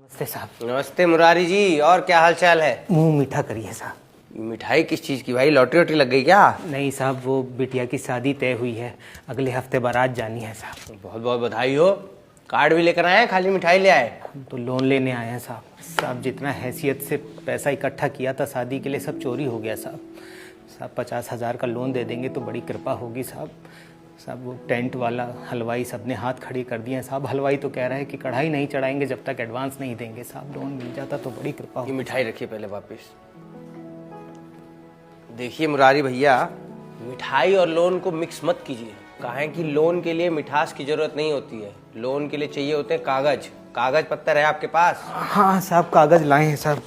नमस्ते साहब। नमस्ते मुरारी जी, और क्या हाल चाल है? मुंह मीठा करिए साहब। मिठाई किस चीज़ की भाई? लॉटरी वोटरी लग गई क्या? नहीं साहब, वो बिटिया की शादी तय हुई है, अगले हफ्ते बारात जानी है साहब। बहुत बहुत बधाई हो। कार्ड भी लेकर आए हैं, खाली मिठाई ले आए? हम तो लोन लेने आए हैं साहब। साहब जितना हैसियत से पैसा इकट्ठा किया था शादी के लिए सब चोरी हो गया साहब। साहब 50,000 का लोन दे देंगे तो बड़ी कृपा होगी साहब। साहब वो टेंट वाला हलवाई सब ने हाथ खड़ी कर दिए हैं साहब। हलवाई तो कह रहा है कि कढ़ाई नहीं चढ़ाएंगे जब तक एडवांस नहीं देंगे साहब। लोन मिल जाता तो बड़ी कृपा ये होगी। मिठाई रखिए पहले वापस। देखिए मुरारी भैया, मिठाई और लोन को मिक्स मत कीजिए। कहें कि लोन के लिए मिठास की जरूरत नहीं होती है, लोन के लिए चाहिए होते हैं कागज। कागज पत्तर है आपके पास? हाँ साहब, कागज लाए हैं साहब।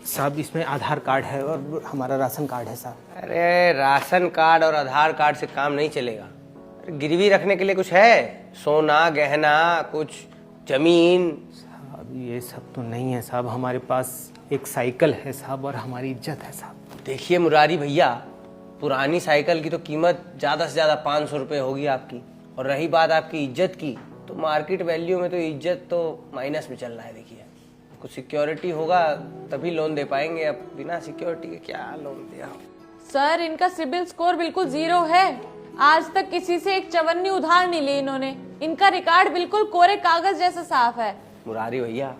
साहब इसमें आधार कार्ड है और हमारा राशन कार्ड है साहब। अरे राशन कार्ड और आधार कार्ड से काम नहीं चलेगा। गिरवी रखने के लिए कुछ है? सोना गहना, कुछ जमीन? साहब ये सब तो नहीं है साहब, हमारे पास एक साइकिल है साहब और हमारी इज्जत है साहब। देखिए मुरारी भैया, पुरानी साइकिल की तो कीमत ज़्यादा से ज़्यादा 500 रुपये होगी आपकी। और रही बात आपकी इज्जत की, तो मार्केट वैल्यू में तो इज्जत तो माइनस में चल रहा है। देखिए कुछ सिक्योरिटी होगा तभी लोन दे पाएंगे, अब बिना सिक्योरिटी के क्या लोन दिया? सर इनका सिबिल स्कोर बिल्कुल 0 है। आज तक किसी से एक चवन्नी उधार नहीं ली इन्होंने। इनका रिकॉर्ड बिल्कुल कोरे कागज जैसा साफ है। मुरारी भैया,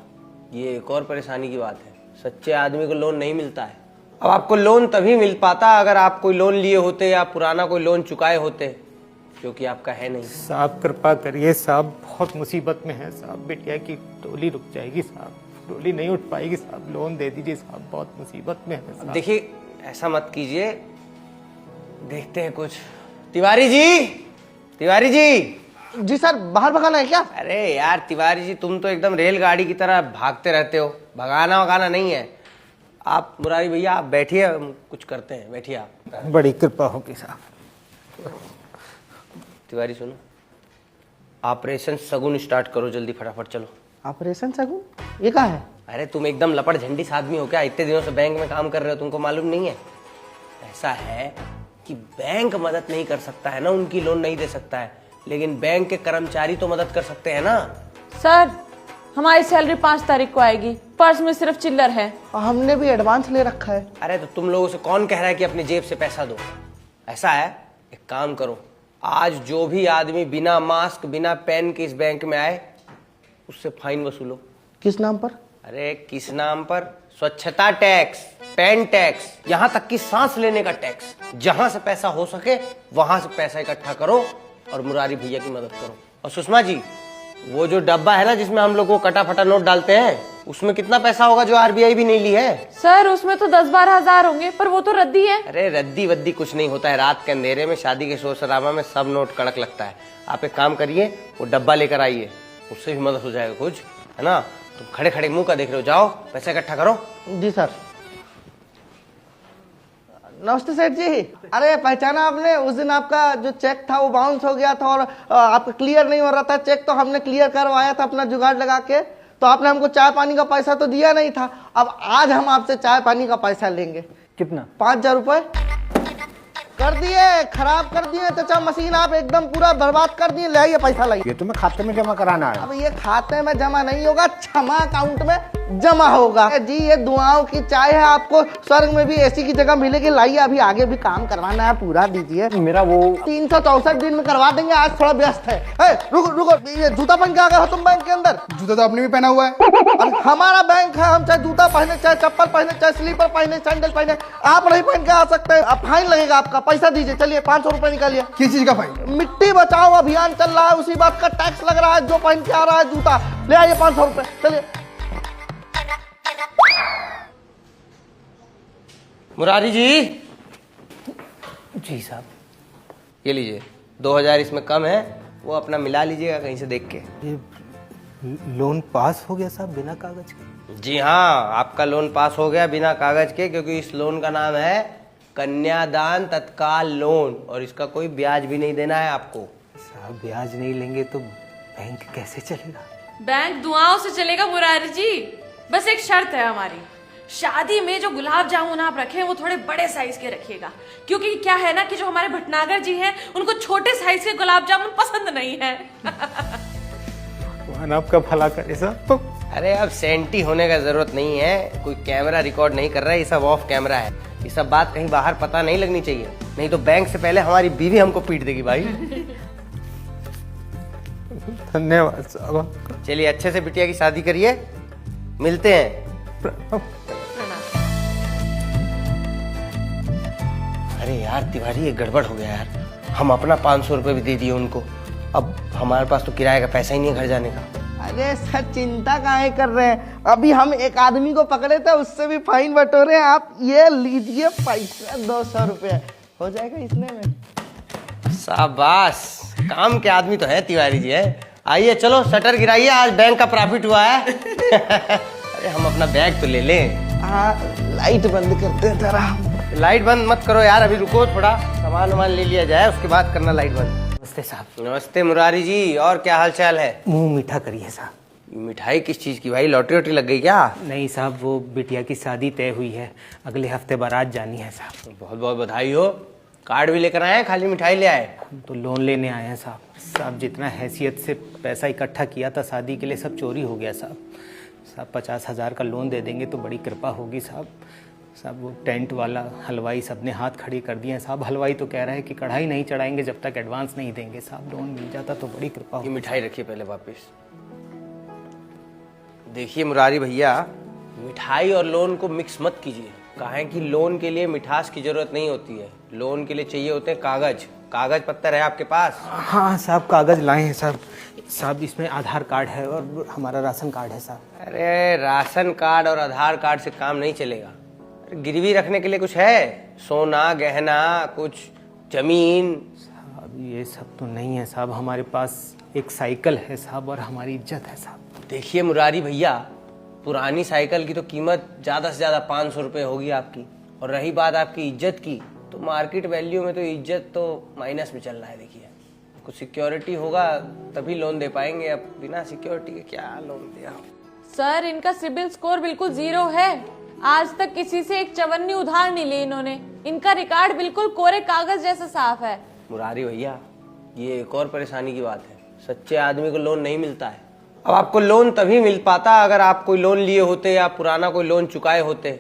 ये एक और परेशानी की बात है, सच्चे आदमी को लोन नहीं मिलता है। अब आपको लोन तभी मिल पाता अगर आप कोई लोन लिए होते या पुराना कोई लोन चुकाए होते, जो कि आपका है नहीं। साहब कृपा करिए साहब, बहुत मुसीबत में है साहब। बिटिया की डोली रुक जाएगी साहब, डोली नहीं उठ पाएगी साहब। लोन दे दीजिए साहब, बहुत मुसीबत में है साहब। देखिए ऐसा मत कीजिए, देखते हैं कुछ। तिवारी जी, तिवारी जी। जी सर, बाहर भगाना है क्या? अरे यार तिवारी जी, तुम तो एकदम रेलगाड़ी की तरह भागते रहते हो। भगाना वगाना नहीं है। आप मुरारी भैया आप बैठिए, हम कुछ करते हैं, बैठिए आप। बड़ी कृपा होगी साहब। तिवारी सुनो, ऑपरेशन सगुन स्टार्ट करो जल्दी, फटाफट चलो। ऑपरेशन सगुन? ये क्या है? अरे तुम एकदम लपड़ झंडी आदमी हो क्या? इतने दिनों से बैंक में काम कर रहे हो, तुमको मालूम नहीं है? ऐसा है कि बैंक मदद नहीं कर सकता है ना, उनकी लोन नहीं दे सकता है, लेकिन बैंक के कर्मचारी तो मदद कर सकते हैं ना। सर हमारी सैलरी 5 तारीख को आएगी, पर्स में सिर्फ चिल्लर है। हमने भी एडवांस ले रखा है। अरे तो तुम लोगों से कौन कह रहा है कि अपनी जेब से पैसा दो? ऐसा है, एक काम करो, आज जो भी आदमी बिना मास्क बिना पेन के इस बैंक में आए उससे फाइन वसूलो। किस नाम पर? अरे किस नाम पर? स्वच्छता टैक्स, पेन टैक्स, यहाँ तक कि सांस लेने का टैक्स। जहां से पैसा हो सके वहां से पैसा इकट्ठा करो और मुरारी भैया की मदद करो। और सुषमा जी, वो जो डब्बा है ना जिसमें हम लोग को कटा फटा नोट डालते हैं, उसमें कितना पैसा होगा जो आरबीआई भी नहीं ली है? सर उसमें तो 10-12 हजार होंगे, पर वो तो रद्दी है। अरे रद्दी वद्दी कुछ नहीं होता है, रात के अंधेरे में शादी के शोर शराबा में सब नोट कड़क लगता है। आप एक काम करिए, वो डब्बा लेकर आइए, उससे भी मदद हो जाएगा कुछ, है ना? तुम खड़े खड़े मुंह का देख रहे हो, जाओ पैसा इकट्ठा करो। जी सर। नमस्ते सेठ जी। अरे पहचाना आपने? उस दिन आपका जो चेक था वो बाउंस हो गया था और आपका क्लियर नहीं हो रहा था चेक, तो हमने क्लियर करवाया था अपना जुगाड़ लगा के। तो आपने हमको चाय पानी का पैसा तो दिया नहीं था। अब आज हम आपसे चाय पानी का पैसा लेंगे। कितना? 5,000 रुपए कर दिए, खराब कर दिए चाचा। मशीन आप एकदम पूरा बर्बाद कर दिए। लाइए पैसा, लाइए। ये तुम्हें खाते में जमा कराना है। अब ये खाते में जमा नहीं होगा, क्षमा अकाउंट में जमा होगा। जी ये दुआओं की चाय है, आपको स्वर्ग में भी ऐसी की जगह मिलेगी। लाइए, अभी आगे भी काम करवाना है, पूरा दीजिए। मेरा वो 364 दिन में करवा देंगे, आज थोड़ा व्यस्त है। रुको रुको, ये जूता पहन के आ गए हो तुम बैंक के अंदर? जूता तो आपने भी पहना हुआ है। अब हमारा बैंक है, हम चाहे जूता पहने, चाहे चप्पल पहने, चाहे स्लीपर पहने, सैंडल पहने, आप नहीं पहन के आ सकते। अब फाइन लगेगा आपका, पैसा दीजिए। चलिए 500 रुपए निकालिए। किस चीज का फाइन? मिट्टी बचाओ अभियान चल रहा है, उसी बात का टैक्स लग रहा है। जो पहन के आ रहा है जूता, ले आइए 500 रुपए। चलिए। मुरारी जी। जी साहब। ये लीजिए, 2000 इसमें कम है, वो अपना मिला लीजिएगा कहीं से देख के। ये लोन पास हो गया साहब बिना कागज के? जी हाँ, आपका लोन पास हो गया बिना कागज के, क्योंकि इस लोन का नाम है कन्यादान तत्काल लोन और इसका कोई ब्याज भी नहीं देना है आपको। साहब ब्याज नहीं लेंगे तो बैंक कैसे चलेगा? बैंक दुआओं से चलेगा मुरारी जी। बस एक शर्त है हमारी, शादी में जो गुलाब जामुन आप रखें वो थोड़े बड़े साइज के रखिएगा, क्योंकि क्या है ना कि जो हमारे भटनागर जी हैं उनको छोटे साइज के गुलाब जामुन पसंद नहीं है। भगवान आपका भला करे साहब। अरे अब सेंटी होने का जरूरत नहीं है, कोई कैमरा रिकॉर्ड नहीं कर रहा है, ये सब ऑफ कैमरा है। ये सब बात कहीं बाहर पता नहीं लगनी चाहिए, नहीं तो बैंक से पहले हमारी बीवी हमको पीट देगी भाई। धन्यवाद साहब। चलिए अच्छे से बिटिया की शादी करिए, मिलते हैं। अरे यार तिवारी, ये गड़बड़ हो गया यार। हम अपना 500 रुपये भी दे दिए उनको, अब हमारे पास तो किराए का पैसा ही नहीं है घर जाने का। अरे सर चिंता काहे कर रहे हैं, अभी हम एक आदमी को पकड़े थे, उससे भी फाइन बटोरे। आप ये लीजिए पैसा, 200 रुपये हो जाएगा इसमें में। शाबाश, काम के आदमी तो है तिवारी जी है। आइए चलो शटर गिराइए, आज बैंक का प्रॉफिट हुआ है। अरे हम अपना बैग तो ले लें। हाँ लाइट बंद करते हैं जरा। लाइट बंद मत करो यार, अभी रुको, थोड़ा सामान वामान ले लिया जाए, उसके बाद करना लाइट बंद। नमस्ते साहब। नमस्ते मुरारी जी, और क्या हाल चाल है? मुंह मीठा करिए साहब। मिठाई किस चीज की भाई, लॉटरी वोटरी लग गई क्या? नहीं साहब, वो बिटिया की शादी तय हुई है, अगले हफ्ते बारात जानी है साहब। बहुत बहुत बधाई हो। कार्ड भी लेकर आए हैं, खाली मिठाई ले आए? हम तो लोन लेने आए हैं साहब। साहब जितना हैसियत से पैसा इकट्ठा किया था शादी के लिए सब चोरी हो गया साहब। साहब 50,000 का लोन दे देंगे तो बड़ी कृपा होगी साहब। साहब वो टेंट वाला हलवाई सबने हाथ खड़ी कर दिए हैं साहब। हलवाई तो कह रहा है कि कढ़ाई नहीं चढ़ाएंगे जब तक एडवांस नहीं देंगे साहब। लोन मिल जाता तो बड़ी कृपा ये होगी। मिठाई रखिए पहले वापस। देखिए मुरारी भैया, मिठाई और लोन को मिक्स मत कीजिए। काहे कि लोन के लिए मिठास की जरूरत नहीं होती है, लोन के लिए चाहिए होते हैं कागज। कागज पत्तर है आपके पास? हाँ साहब, कागज लाए हैं साहब। साहब इसमें आधार कार्ड है और हमारा राशन कार्ड है साहब। अरे राशन कार्ड और आधार कार्ड से काम नहीं चलेगा। अरे गिरवी रखने के लिए कुछ है? सोना गहना, कुछ जमीन? साहब ये सब तो नहीं है साहब, हमारे पास एक साइकिल है साहब और हमारी इज्जत है साहब। देखिए मुरारी भैया, पुरानी साइकिल की तो कीमत ज्यादा से ज्यादा 500 रुपये होगी आपकी, और रही बात आपकी इज्जत की, तो मार्केट वैल्यू में तो इज्जत तो माइनस में चल रहा है। देखिए कुछ सिक्योरिटी होगा तभी लोन दे पाएंगे, अब बिना सिक्योरिटी के क्या लोन दिया। सर इनका सिबिल स्कोर बिल्कुल 0 है, आज तक किसी से एक चवन्नी उधार नहीं ली इन्होंने। इनका रिकॉर्ड बिल्कुल कोरे कागज जैसा साफ है। मुरारी भैया, ये एक और परेशानी की बात है, सच्चे आदमी को लोन नहीं मिलता है। अब आपको लोन तभी मिल पाता अगर आप कोई लोन लिए होते या पुराना कोई लोन चुकाए होते,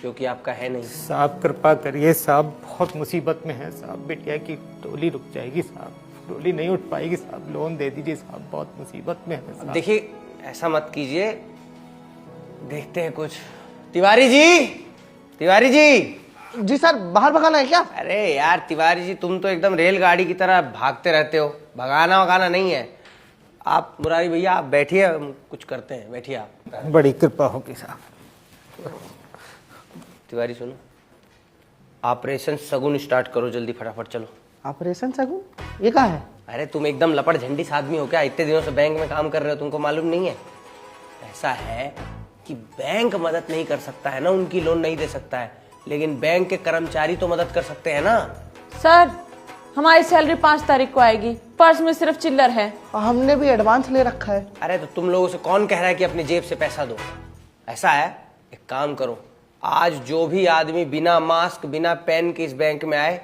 जो कि आपका है नहीं। साहब कृपा करिए साहब, बहुत मुसीबत में है साहब। बिटिया की डोली रुक जाएगी साहब, डोली नहीं उठ पाएगी साहब। लोन दे दीजिए साहब, बहुत मुसीबत में है साहब। देखिए ऐसा मत कीजिए, देखते हैं कुछ। तिवारी जी, तिवारी जी। जी सर, बाहर भगाना है क्या? अरे यार तिवारी जी, तुम तो एकदम रेलगाड़ी की तरह भागते रहते हो, भगाना वगाना नहीं है। आप मुरारी भैया आप बैठिए, हम कुछ करते हैं, बैठिए आप। बड़ी कृपा होगी साहब। तिवारी सुनो, ऑपरेशन सगुन स्टार्ट करो जल्दी, फटाफट चलो। ऑपरेशन सगुन, ये कहाँ है? अरे तुम एकदम लपड़ झंडिस आदमी हो क्या? इतने दिनों से बैंक में काम कर रहे हो, तुमको मालूम नहीं है? ऐसा है कि बैंक मदद नहीं कर सकता है ना, उनकी लोन नहीं दे सकता है, लेकिन बैंक के कर्मचारी तो मदद कर सकते हैं ना। सर हमारी सैलरी 5 तारीख को आएगी, पर्स में सिर्फ चिल्लर है। और हमने भी एडवांस ले रखा है। अरे तो तुम लोगों से कौन कह रहा है कि अपनी जेब से पैसा दो? ऐसा है, एक काम करो, आज जो भी आदमी बिना मास्क बिना पेन के इस बैंक में आए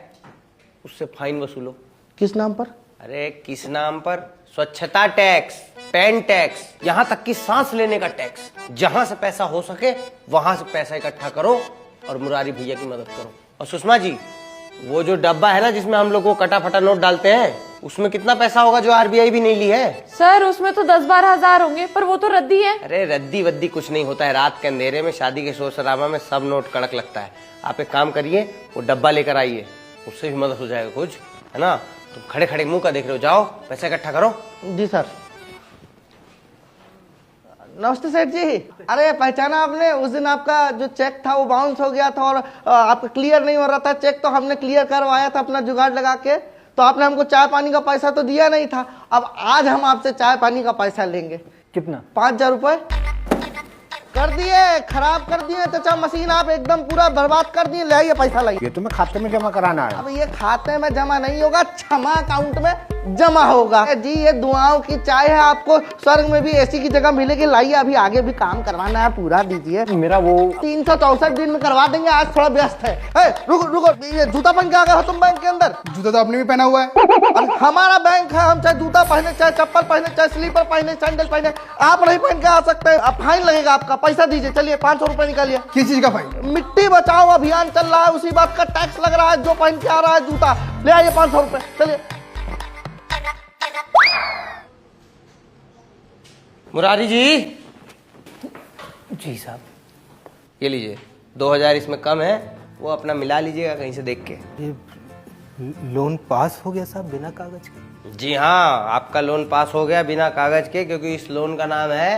उससे फाइन वसूलो। किस नाम पर? अरे किस नाम पर? स्वच्छता टैक्स, पेन टैक्स, यहाँ तक कि सांस लेने का टैक्स। जहां से पैसा हो सके वहां से पैसा इकट्ठा करो और मुरारी भैया की मदद करो। और सुषमा जी, वो जो डब्बा है ना जिसमें हम लोग को कटा फटा नोट डालते हैं, उसमें कितना पैसा होगा जो आरबीआई भी नहीं ली है? सर उसमें तो 10-12 हजार होंगे, पर वो तो रद्दी है। अरे रद्दी वद्दी कुछ नहीं होता है, रात के अंधेरे में शादी के शोर शराबा में सब नोट कड़क लगता है। आप एक काम करिए, वो डब्बा लेकर आइए, उससे भी मदद हो जाएगा कुछ, है ना? तुम खड़े खड़े मुंह का देख रहे हो, जाओ पैसा इकट्ठा करो। जी सर। नमस्ते सेठ जी। अरे पहचाना आपने, उस दिन आपका जो चेक था वो बाउंस हो गया था और आपका क्लियर नहीं हो रहा था चेक, तो हमने क्लियर करवाया था अपना जुगाड़ लगा के। तो आपने हमको चाय पानी का पैसा तो दिया नहीं था, अब आज हम आपसे चाय पानी का पैसा लेंगे। कितना? 5,000 रुपये कर दिए, खराब कर दिए चाचा, मशीन आप एकदम पूरा बर्बाद कर दिए। ले आइए पैसा लाइए। ये तुम्हें खाते में जमा कराना है। अब ये खाते में जमा नहीं होगा, क्षमा अकाउंट में जमा होगा। जी ये दुआओं की चाय है, आपको स्वर्ग में भी एसी की जगह मिलेगी। लाइए अभी आगे भी काम करवाना है, पूरा दीजिए। मेरा वो 364 दिन में करवा देंगे, आज थोड़ा व्यस्त है। रुको रुको, ये जूता पहन के आ गए हो तुम बैंक के अंदर? जूता तो आपने भी पहना हुआ है। अरे हमारा बैंक है, हम चाहे जूता पहने, चाहे चप्पल पहने, चाहे स्लीपर पहने, सैंडल पहने, आप नहीं पहन के आ सकते। अब फाइन लगेगा आपका, पैसा दीजिए। चलिए 500 रुपए निकालिए। किस चीज का फाइन? मिट्टी बचाओ अभियान चल रहा है, उसी बात का टैक्स लग रहा है। जो पहन के आ रहा है जूता ले आइए 500 रुपए। चलिए। मुरारी जी, जी साहब। ये लीजिए 2000 इसमें कम है, वो अपना मिला लीजिएगा कहीं से देख के। ये लोन पास हो गया साहब बिना कागज के? जी हाँ, आपका लोन पास हो गया बिना कागज के, क्योंकि इस लोन का नाम है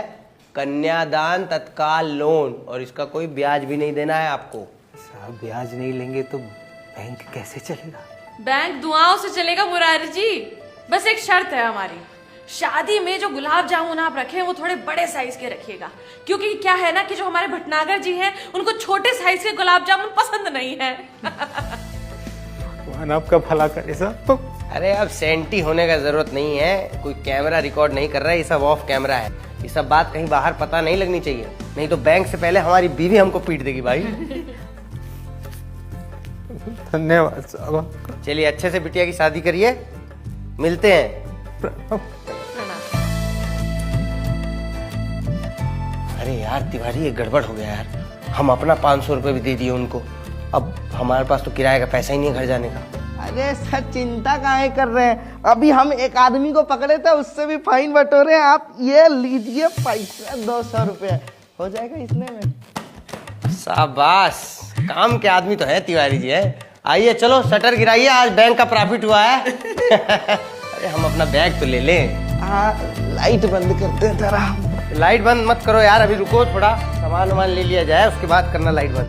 कन्यादान तत्काल लोन और इसका कोई ब्याज भी नहीं देना है आपको। साहब ब्याज नहीं लेंगे तो बैंक कैसे चलेगा? बैंक दुआओं से चलेगा मुरारी जी। बस एक शर्त है हमारी, शादी में जो गुलाब जामुन आप रखें वो थोड़े बड़े साइज के रखिएगा, क्योंकि क्या है ना कि जो हमारे भटनागर जी हैं उनको छोटे साइज के गुलाब जामुन पसंद नहीं है। भगवान आपका भला करे साहब। तो अरे अब सेंटी होने का जरूरत नहीं है, कोई कैमरा रिकॉर्ड नहीं कर रहा है, ये सब ऑफ कैमरा है। ये सब बात कहीं बाहर पता नहीं लगनी चाहिए, नहीं तो बैंक से पहले हमारी बीवी हमको पीट देगी भाई। धन्यवाद साहब। चलिए अच्छे से बिटिया की शादी करिए, मिलते हैं। अरे यार तिवारी, ये गड़बड़ हो गया यार। हम अपना 500 रुपये भी दे दिए उनको, अब हमारे पास तो किराए का पैसा ही नहीं है घर जाने का। अरे सर चिंता काहे कर रहे हैं, अभी हम एक आदमी को पकड़े थे, उससे भी फाइन बटोरे। आप ये लीजिए पैसा 200 रुपये हो जाएगा इतने में। शाबाश, काम के आदमी तो है तिवारी जी है। आइए चलो शटर गिराइए, आज बैंक का प्रॉफिट हुआ है। अरे हम अपना बैग तो ले लें। हाँ लाइट बंद करते हैं जरा। लाइट बंद मत करो यार, अभी रुको थोड़ा, सामान वामान ले लिया जाए उसके बाद करना लाइट बंद।